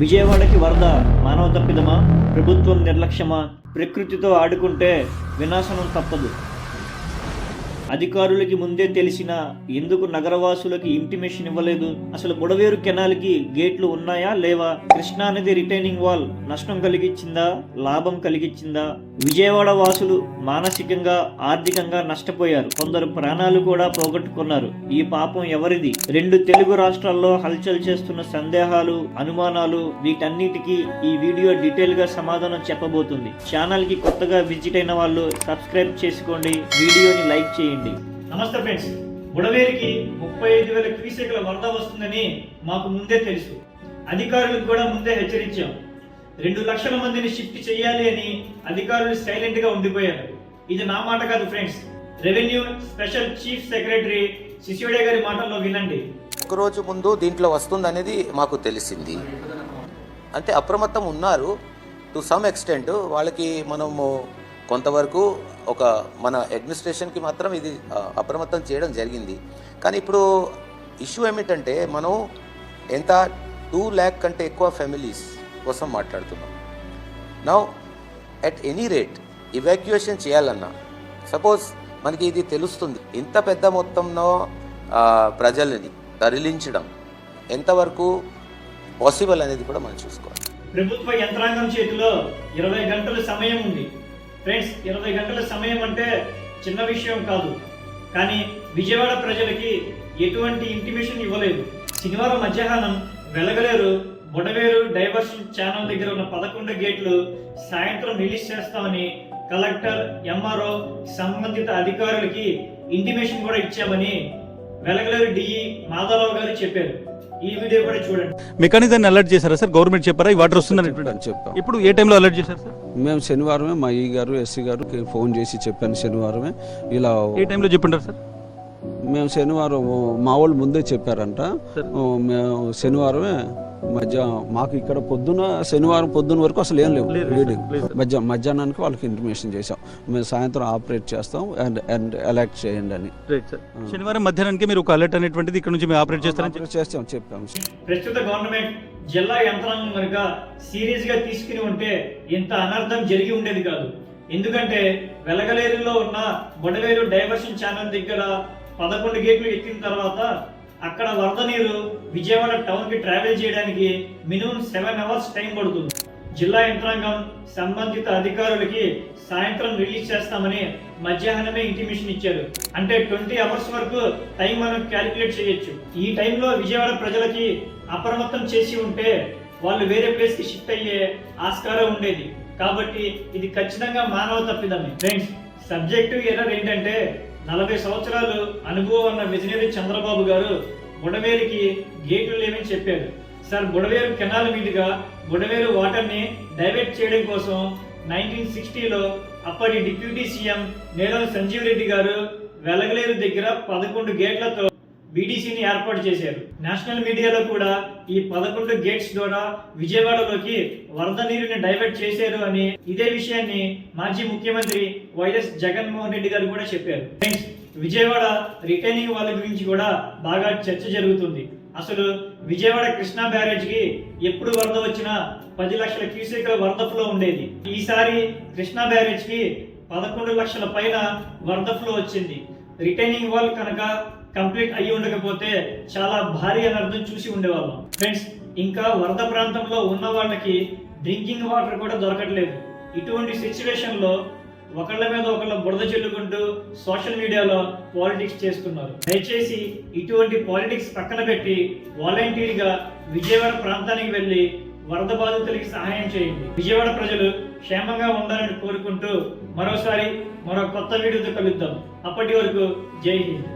విజయవాడకి వరద మానవ తప్పిదమా, ప్రభుత్వం నిర్లక్ష్యమా? ప్రకృతితో ఆడుకుంటే వినాశనం తప్పదు. అధికారులకి ముందే తెలిసినా ఎందుకు నగరవాసులకి ఇంటిమేషన్ ఇవ్వలేదు? అసలు బుడవేరు కెనాల్కి గేట్లు ఉన్నాయా లేవా? కృష్ణా నది రిటైనింగ్ వాల్ నష్టం కలిగించిందా, లాభం కలిగించిందా? విజయవాడ వాసులు మానసికంగా, ఆర్థికంగా నష్టపోయారు. కొందరు ప్రాణాలు కూడా పోగొట్టుకున్నారు. ఈ పాపం ఎవరిది? 2 తెలుగు రాష్ట్రాల్లో హల్చల్ చేస్తున్న సందేహాలు, అనుమానాలు, వీటన్నిటికీ ఈ వీడియో డీటెయిల్ గా సమాధానం చెప్పబోతుంది. ఛానల్ కి కొత్తగా విజిట్ అయిన వాళ్ళు సబ్స్క్రైబ్ చేసుకోండి, వీడియోని లైక్ చేయండి. నమస్తే ఫ్రెండ్స్, బుడవేరికి 35,000 క్యూసెక్ల వరద వస్తుందని మాకు ముందే తెలుసు. అధికారులకు కూడా ముందే హెచ్చరించాం. 2 లక్షల మందిని షిఫ్ట్ చేయాలి అని అధికారులు సైలెంట్ గా ఉండిపోయారు. ఇది నా మాట కాదు friends, revenue special chief secretary Sisodia గారి మాటల్లో వినండి. ఒకరోజు ముందు దీంట్లో వస్తుంది అనేది మాకు తెలిసింది. అంటే అప్రమత్తం ఉన్నారు టు సమ్ ఎక్స్టెంట్. వాళ్ళకి మనము కొంతవరకు మన అడ్మినిస్ట్రేషన్కి మాత్రం ఇది అప్రమత్తం చేయడం జరిగింది. కానీ ఇప్పుడు ఇష్యూ ఏమిటంటే మనం ఎంత 2 lakh కంటే ఎక్కువ ఫ్యామిలీస్ కోసం మాట్లాడుతున్నాం. Now at any rate evacuation చేయాలన్నా, సపోజ్ మనకి ఇది తెలుస్తుంది, ఇంత పెద్ద మొత్తంలో ప్రజలని తరలించడం ఎంతవరకు పాసిబుల్ అనేది కూడా మనం చూసుకోవాలి. ప్రభుత్వ యంత్రాంగం చేతిలో 20 గంటల సమయం ఉంది ఫ్రెండ్స్. 20 గంటల సమయం అంటే చిన్న విషయం కాదు. కానీ విజయవాడ ప్రజలకి ఎటువంటి ఇంటిమేషన్ ఇవ్వలేదు. శనివారం మధ్యాహ్నం వెలగలేరు బుడవేరు డైవర్షన్ ఛానల్ దగ్గర ఉన్న 11 గేట్లు సాయంత్రం రిలీజ్ చేస్తామని కలెక్టర్, ఎంఆర్ఓ, సంబంధిత అధికారులకి ఇంటిమేషన్ కూడా ఇచ్చామని వెలగలేరు డిఈ మాధవరావు గారు చెప్పారు. ఈ వీడియో కూడా చూడండి. మెకానిజం అలర్ట్ చేశారా సార్? గవర్నమెంట్ చెప్పారా ఈ వాటర్ వస్తుందని చెప్పాం. ఇప్పుడు ఏ టైంలో అలర్ట్ చేశారు సార్? మేము శనివారమే మా ఈ గారు ఎస్సీ గారికి ఫోన్ చేసి చెప్పాను. శనివారమే ఇలా ఏ టైంలో చెప్పింటారు సార్? మేము శనివారం మా వాళ్ళు ముందే చెప్పారంట. మేము శనివారమే మాకు ఇక్కడ శనివారం పొద్దున్న వరకు అసలు ఏం లేవు రీడింగ్. మధ్యాహ్నానికి వాళ్ళకి ఇంటిమేషన్ చేసాం, మేము సాయంత్రం ఆపరేట్ చేస్తాం అండ్ అలర్ట్ చేయండి అని. శనివారం మధ్యాహ్నానికి మీరు ఒక అలర్ట్ అనేటువంటిది ఇక్కడ నుంచి మేము ఆపరేట్ చేస్తాం చెప్పాము. ప్రస్తుత గవర్నమెంట్ జిల్లా యంత్రాంగం కనుక సీరియస్ గా తీసుకుని ఉంటే ఇంత అనర్థం జరిగి ఉండేది కాదు. ఎందుకంటే వెలగలేరులో ఉన్న బుడవేరు డైవర్షన్ ఛానల్ దగ్గర 11 గేట్లు ఎక్కిన తర్వాత అక్కడ వరద నీరు విజయవాడ టౌన్ కి ట్రావెల్ చేయడానికి మినిమం 7 అవర్స్ టైం పడుతుంది. జిల్లా యంత్రాంగం సంబంధిత అధికారులకి సాయంత్రం రిలీజ్ చేస్తామని మధ్యాహ్నమే ఇంటిమేషన్ ఇచ్చారు. అంటే 20 అవర్స్ వరకు టైం మనం క్యాలిక్యులేట్ చేయొచ్చు. ఈ టైంలో విజయవాడ ప్రజలకి అప్రమత్తం చేసి ఉంటే వాళ్ళు వేరే ప్లేస్ కి షిఫ్ట్ అయ్యే ఆస్కారం ఉండేది. కాబట్టి ఇది ఖచ్చితంగా మానవ తప్పిదమే ఫ్రెండ్స్. సబ్జెక్టివ్ ఎర్రర్ ఏంటంటే 40 సంవత్సరాలు అనుభవం ఉన్న విజనరీ చంద్రబాబు గారు బుడవేరుకి గేట్లు లేవని చెప్పారు. సార్, బుడవేరు కెనాల్ మీదుగా బుడవేరు వాటర్ ని డైవర్ట్ చేయడం కోసం 1960లో అప్పటి డిప్యూటీ సీఎం నేలం సంజీవ్ రెడ్డి గారు వెలగలేరు దగ్గర 11 గేట్లతో బీడీసీని ఏర్పాటు చేశారు. నేషనల్ మీడియాలో కూడా ఈ 11 గేట్స్ ద్వారా విజయవాడలోకి వరద నీరుని డైవర్ట్ చేశారు అని ఇదే విషయాన్ని మాజీ ముఖ్యమంత్రి వైఎస్ జగన్మోహన్ రెడ్డి గారు కూడా చెప్పారు. ఫ్రెండ్స్, విజయవాడ రిటైనింగ్ వాల్ గురించి కూడా బాగా చర్చ జరుగుతుంది. అసలు విజయవాడ కృష్ణా బ్యారేజ్ కి ఎప్పుడు వరద వచ్చినా 10 లక్షల క్యూసెక్ల వరద ఫ్లో ఉండేది. ఈసారి కృష్ణా బ్యారేజ్ కి 11 లక్షల పైన వరద ఫ్లో వచ్చింది. రిటైనింగ్ వాల్ కనుక కంప్లీట్ అయ్యి ఉండకపోతే చాలా భారీ అనర్థం చూసి ఉండేవాళ్ళం ఫ్రెండ్స్. ఇంకా వరద ప్రాంతంలో ఉన్న వాళ్ళకి డ్రింకింగ్ వాటర్ కూడా దొరకట్లేదు. ఇటువంటి సిచ్యువేషన్ లో ఒకళ్ళ మీద ఒకళ్ళ బురద చెల్లుకుంటూ సోషల్ మీడియాలో పాలిటిక్స్ చేస్తున్నారు. దయచేసి ఇటువంటి పాలిటిక్స్ పక్కన పెట్టి వాలంటీర్ గా విజయవాడ ప్రాంతానికి వెళ్లి వరద బాధితులకి సహాయం చేయండి. విజయవాడ ప్రజలు క్షేమంగా ఉండాలని కోరుకుంటూ మరో కొత్త వీడియోతో కలుద్దాం. అప్పటి వరకు జై హింద్.